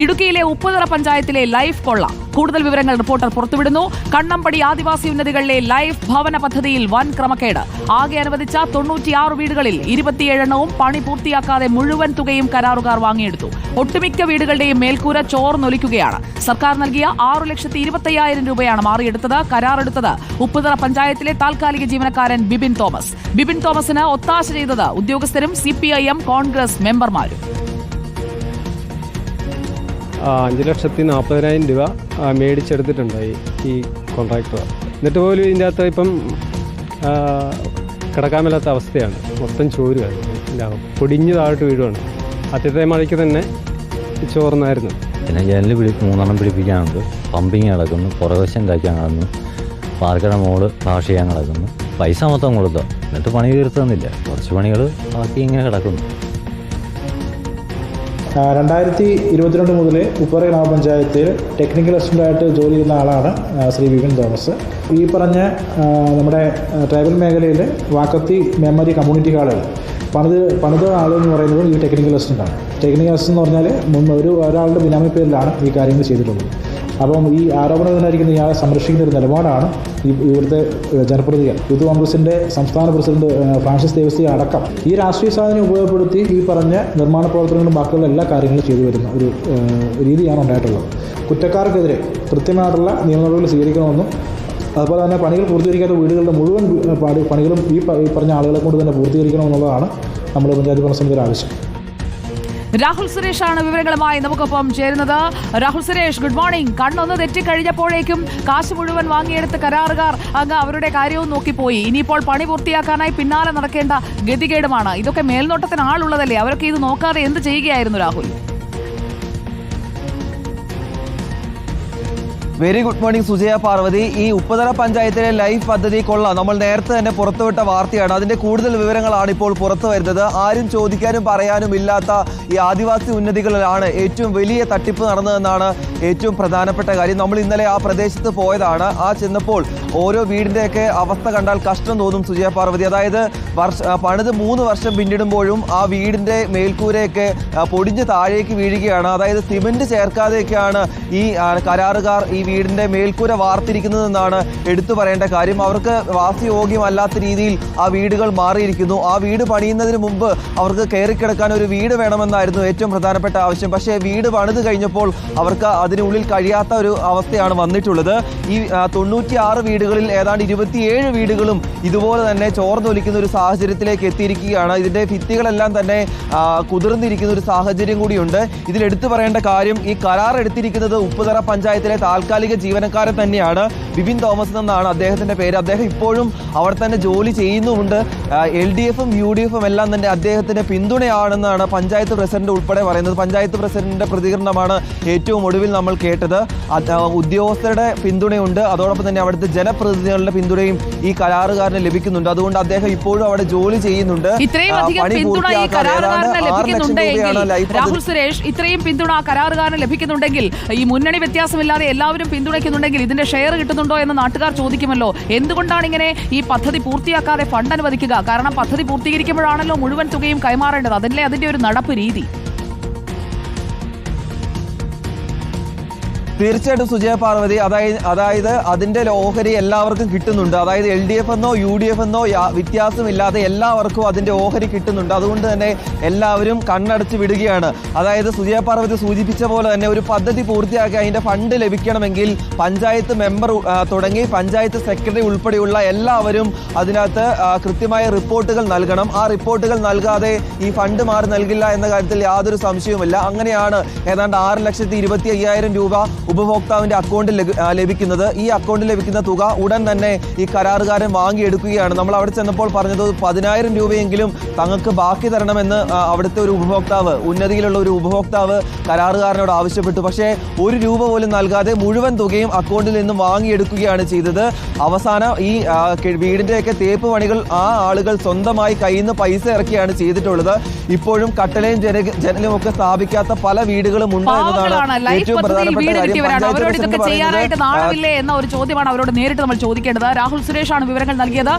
ഇടുക്കിയിലെ ഉപ്പുതറ പഞ്ചായത്തിലെ ലൈഫ് കൊള്ള. കൂടുതൽ വിവരങ്ങൾ റിപ്പോർട്ടർ പുറത്തുവിടുന്നു. കണ്ണമ്പടി ആദിവാസി ഉന്നതികളിലെ ലൈഫ് ഭവന പദ്ധതിയിൽ വൻ ക്രമക്കേട്. ആകെ അനുവദിച്ച 96 വീടുകളിൽ 27 എണ്ണവും പണി പൂർത്തിയാക്കാതെ മുഴുവൻ തുകയും കരാറുകാർ വാങ്ങിയെടുത്തു. ഒട്ടുമിക്ക വീടുകളുടെയും മേൽക്കൂര ചോർന്നൊലിക്കുകയാണ്. സർക്കാർ നൽകിയ 6,25,000 രൂപയാണ് മാറിയെടുത്തത്. കരാറെടുത്തത് ഉപ്പുതറ പഞ്ചായത്തിലെ താൽക്കാലിക ജീവനക്കാരൻ ബിബിൻ തോമസ്. ബിബിൻ തോമസിന് ഒത്താശ ചെയ്തത് ഉദ്യോഗസ്ഥരും CPIM കോൺഗ്രസ് മെമ്പർമാരും. 5,40,000 രൂപ മേടിച്ചെടുത്തിട്ടുണ്ട് ഈ കോൺട്രാക്ടർ. എന്നിട്ട് പോലും ഇതിൻ്റെ അകത്ത് ഇപ്പം കിടക്കാൻ മേലാത്ത അവസ്ഥയാണ്. മൊത്തം ചോരുകയാണ്, പൊടിഞ്ഞ് താഴോട്ട് വീഴുവാണ്. ആദ്യത്തെ മഴയ്ക്ക് തന്നെ ചോർന്നായിരുന്നു. പിന്നെ ജനൽ 3 പിടിപ്പിക്കാനുണ്ട്, പമ്പിങ് കിടക്കുന്നു, പുറവശം കഴിക്കാൻ കിടന്നു, പാർക്കട മോള് വാഷ് ചെയ്യാൻ കിടക്കുന്നു. പൈസ മൊത്തം കൊടുത്തു, എന്നിട്ട് പണി തീർത്തുന്നില്ല. കുറച്ച് പണികൾ ബാക്കി ഇങ്ങനെ കിടക്കുന്നു. 2022 മുതൽ ഉപ്പുതറ ഗ്രാമപഞ്ചായത്തിൽ ടെക്നിക്കൽ അസിസ്റ്റൻ്റായിട്ട് ജോലി ചെയ്യുന്ന ആളാണ് ശ്രീ ബിബിൻ തോമസ്. ഈ പറഞ്ഞ നമ്മുടെ ട്രൈബൽ മേഖലയിൽ വാക്കത്തി മെമ്മറി കമ്മ്യൂണിറ്റി ഹാളുകൾ പണിത ആളെന്ന് പറയുന്നത് ഈ ടെക്നിക്കൽ അസിസ്റ്റൻ്റാണ്. ടെക്നിക്കൽ അസിസ്റ്റൻ്റ് എന്ന് പറഞ്ഞാൽ ഒരാളുടെ ബിനാമി പേരിലാണ് ഈ കാര്യങ്ങൾ ചെയ്തിട്ടുള്ളത്. അപ്പം ഈ ആരോപണത്തിനായിരിക്കുന്ന ഇയാളെ സംരക്ഷിക്കുന്ന ഒരു നിലപാടാണ് ഇവിടുത്തെ ജനപ്രതിനിധികൾ, യൂത്ത് കോൺഗ്രസിൻ്റെ സംസ്ഥാന പ്രസിഡന്റ് ഫ്രാൻസിസ് ദേവസി അടക്കം ഈ രാഷ്ട്രീയ സാധനം ഉപയോഗപ്പെടുത്തി ഈ പറഞ്ഞ നിർമ്മാണ പ്രവർത്തനങ്ങളും ബാക്കിയുള്ള എല്ലാ കാര്യങ്ങളും ചെയ്തു വരുന്ന ഒരു രീതിയാണ് ഉണ്ടായിട്ടുള്ളത്. കുറ്റക്കാർക്കെതിരെ കൃത്യമായിട്ടുള്ള നിയമനടപടികൾ സ്വീകരിക്കണമെന്നും അതുപോലെ തന്നെ പണികൾ പൂർത്തീകരിക്കാത്ത വീടുകളുടെ മുഴുവൻ പണികളും ഈ പറഞ്ഞ ആളുകളെ കൊണ്ട് തന്നെ പൂർത്തീകരിക്കണമെന്നുള്ളതാണ് നമ്മുടെ പഞ്ചായത്ത് ഭരണസമിതിയുടെ ആവശ്യം. രാഹുൽ സുരേഷാണ് വിവരങ്ങളുമായി നമുക്കൊപ്പം ചേരുന്നത്. Rahul Suresh, good morning. കണ്ണൊന്ന് തെറ്റിക്കഴിഞ്ഞപ്പോഴേക്കും കാശ് മുഴുവൻ വാങ്ങിയെടുത്ത് കരാറുകാർ അങ്ങ് അവരുടെ കാര്യവും നോക്കിപ്പോയി. ഇനിയിപ്പോൾ പണി പൂർത്തിയാക്കാനായി പിന്നാലെ നടക്കേണ്ട ഗതികേടുമാണ്. ഇതൊക്കെ മേൽനോട്ടത്തിന് ആളുള്ളതല്ലേ? അവരൊക്കെ ഇത് നോക്കാതെ എന്ത് ചെയ്യുകയായിരുന്നു Rahul? Very good morning Sujaya Parvathi. ഈ ഉപ്പുതറ പഞ്ചായത്തിലെ ലൈഫ് പദ്ധതി കൊള്ള നമ്മൾ നേരത്തെ തന്നെ പുറത്തുവിട്ട വാർത്തയാണ്. അതിന്റെ കൂടുതൽ വിവരങ്ങളാണ് ഇപ്പോൾ പുറത്തു വരുന്നത്. ആരും ചോദിക്കാനും പറയാനും ഇല്ലാത്ത ഈ ആദിവാസി ഉന്നതികളിലാണ് ഏറ്റവും വലിയ തട്ടിപ്പ് നടന്നതെന്നാണ് ഏറ്റവും പ്രധാനപ്പെട്ട കാര്യം. നമ്മൾ ഇന്നലെ ആ പ്രദേശത്ത് പോയതാണ്. ചെന്നപ്പോൾ ഓരോ വീടിന്റെയൊക്കെ അവസ്ഥ കണ്ടാൽ കഷ്ടം തോന്നും സുജയ പാർവതി. അതായത് പണിത് 3 വർഷം പിന്നിടുമ്പോഴും ആ വീടിന്റെ മേൽക്കൂരയൊക്കെ പൊടിഞ്ഞ് താഴേക്ക് വീഴുകയാണ്. അതായത് സിമന്റ് ചേർക്കാതെയൊക്കെയാണ് ഈ കരാറുകാർ ഈ വീടിന്റെ മേൽക്കൂര വാർത്തിരിക്കുന്നതെന്നാണ് എടുത്തു പറയേണ്ട കാര്യം. അവർക്ക് വാസയോഗ്യമല്ലാത്ത രീതിയിൽ ആ വീടുകൾ മാറിയിരിക്കുന്നു. ആ വീട് പണിയുന്നതിന് മുമ്പ് അവർക്ക് കയറിക്കിടക്കാൻ ഒരു വീട് വേണമെന്നായിരുന്നു ഏറ്റവും പ്രധാനപ്പെട്ട ആവശ്യം. പക്ഷേ വീട് പണിത് കഴിഞ്ഞപ്പോൾ അവർക്ക് അതിനുള്ളിൽ കഴിയാത്ത ഒരു അവസ്ഥയാണ് വന്നിട്ടുള്ളത്. ഈ 96 വീടുകളിൽ ഏതാണ്ട് 27 വീടുകളും ഇതുപോലെ തന്നെ ചോർന്നൊലിക്കുന്ന ഒരു സാഹചര്യത്തിലേക്ക് എത്തിയിരിക്കുകയാണ്. ഇതിന്റെ ഭിത്തികളെല്ലാം തന്നെ കുതിർന്നിരിക്കുന്ന ഒരു സാഹചര്യം കൂടിയുണ്ട്. ഇതിൽ എടുത്തു പറയേണ്ട കാര്യം, ഈ കരാർ എടുത്തിരിക്കുന്നത് ഉപ്പുതറ പഞ്ചായത്തിലെ താൽക്കാലിക ജീവനക്കാരൻ തന്നെയാണ്. ബിബിൻ തോമസ് എന്നാണ് അദ്ദേഹത്തിന്റെ പേര്. അദ്ദേഹം ഇപ്പോഴും അവിടെ തന്നെ ജോലി ചെയ്യുന്നുമുണ്ട്. LDFും UDFും എല്ലാം തന്നെ അദ്ദേഹത്തിന്റെ പിന്തുണയാണെന്നാണ് പഞ്ചായത്ത് പ്രസിഡന്റ് ഉൾപ്പെടെ പറയുന്നത്. പഞ്ചായത്ത് പ്രസിഡന്റിന്റെ പ്രതികരണമാണ് ഏറ്റവും ഒടുവിൽ നമ്മൾ കേട്ടത്. ഉദ്യോഗസ്ഥരുടെ പിന്തുണയുണ്ട്, അതോടൊപ്പം തന്നെ അവിടുത്തെ ജനപ്രതിനിധികളുടെ പിന്തുണയും ഈ കരാറുകാരന് ലഭിക്കുന്നുണ്ട്. അതുകൊണ്ട് അദ്ദേഹം ഇപ്പോഴും അവിടെ ജോലി ചെയ്യുന്നുണ്ട്. രാഹുൽ സുരേഷ്, ഇത്രയും പിന്തുണ കരാറുകാരന് ലഭിക്കുന്നുണ്ടെങ്കിൽ, ഈ മുന്നണി വ്യത്യാസമില്ലാതെ എല്ലാവരും പിന്തുണയ്ക്കുന്നുണ്ടെങ്കിൽ ഇതിന്റെ ഷെയർ കിട്ടുന്നുണ്ടോ എന്ന് നാട്ടുകാർ ചോദിക്കുമല്ലോ. എന്തുകൊണ്ടാണ് ഇങ്ങനെ ഈ പദ്ധതി പൂർത്തിയാക്കാതെ ഫണ്ട് അനുവദിക്കുക? കാരണം പദ്ധതി പൂർത്തീകരിക്കുമ്പോഴാണല്ലോ മുഴുവൻ തുകയും കൈമാറേണ്ടത്. അതല്ലേ അതിന്റെ ഒരു നടപ്പ് രീതി? തീർച്ചയായിട്ടും സുജയ പാർവതി, അതായത് അതിന്റെ ഓഹരി എല്ലാവർക്കും കിട്ടുന്നുണ്ട്. അതായത് LDF എന്നോ UDF എന്നോ വ്യത്യാസമില്ലാതെ എല്ലാവർക്കും അതിന്റെ ഓഹരി കിട്ടുന്നുണ്ട്. അതുകൊണ്ട് തന്നെ എല്ലാവരും കണ്ണടച്ച് വിടുകയാണ്. അതായത് സുജയ പാർവതി സൂചിപ്പിച്ച പോലെ തന്നെ ഒരു പദ്ധതി പൂർത്തിയാക്കി അതിന്റെ ഫണ്ട് ലഭിക്കണമെങ്കിൽ പഞ്ചായത്ത് മെമ്പർ തുടങ്ങി പഞ്ചായത്ത് സെക്രട്ടറി ഉൾപ്പെടെയുള്ള എല്ലാവരും അതിനകത്ത് കൃത്യമായ റിപ്പോർട്ടുകൾ നൽകണം. ആ റിപ്പോർട്ടുകൾ നൽകാതെ ഈ ഫണ്ട് മാറി നൽകില്ല എന്ന കാര്യത്തിൽ യാതൊരു സംശയവുമില്ല. അങ്ങനെയാണ് ഏതാണ്ട് 6,25,000 രൂപ ഉപഭോക്താവിന്റെ അക്കൗണ്ടിൽ ലഭിക്കുന്നത്. ഈ അക്കൗണ്ടിൽ ലഭിക്കുന്ന തുക ഉടൻ തന്നെ ഈ കരാറുകാരൻ വാങ്ങിയെടുക്കുകയാണ്. നമ്മൾ അവിടെ ചെന്നപ്പോൾ പറഞ്ഞത് 10,000 രൂപയെങ്കിലും തങ്ങൾക്ക് ബാക്കി തരണമെന്ന് അവിടുത്തെ ഒരു ഉപഭോക്താവ്, ഉന്നതിയിലുള്ള ഒരു ഉപഭോക്താവ് കരാറുകാരനോട് ആവശ്യപ്പെട്ടു. പക്ഷേ 1 രൂപ പോലും നൽകാതെ മുഴുവൻ തുകയും അക്കൗണ്ടിൽ നിന്നും വാങ്ങിയെടുക്കുകയാണ് ചെയ്തത്. അവസാനം ഈ വീടിന്റെയൊക്കെ തേപ്പ് പണികൾ ആ ആളുകൾ സ്വന്തമായി കയ്യിൽ നിന്ന് പൈസ ഇറക്കിയാണ് ചെയ്തിട്ടുള്ളത്. ഇപ്പോഴും കട്ടലയും ജനലും ഒക്കെ സ്ഥാപിക്കാത്ത പല വീടുകളും ഉണ്ട് എന്നതാണ് ഏറ്റവും പ്രധാനപ്പെട്ട കാര്യം. അവരോട് ഇതൊക്കെ ചെയ്യാനായിട്ട് നാണമില്ലേ എന്ന ഒരു ചോദ്യമാണ് അവരോട് നേരിട്ട് നമ്മൾ ചോദിക്കേണ്ടത്. രാഹുൽ സുരേഷാണ് വിവരങ്ങൾ നൽകിയത്.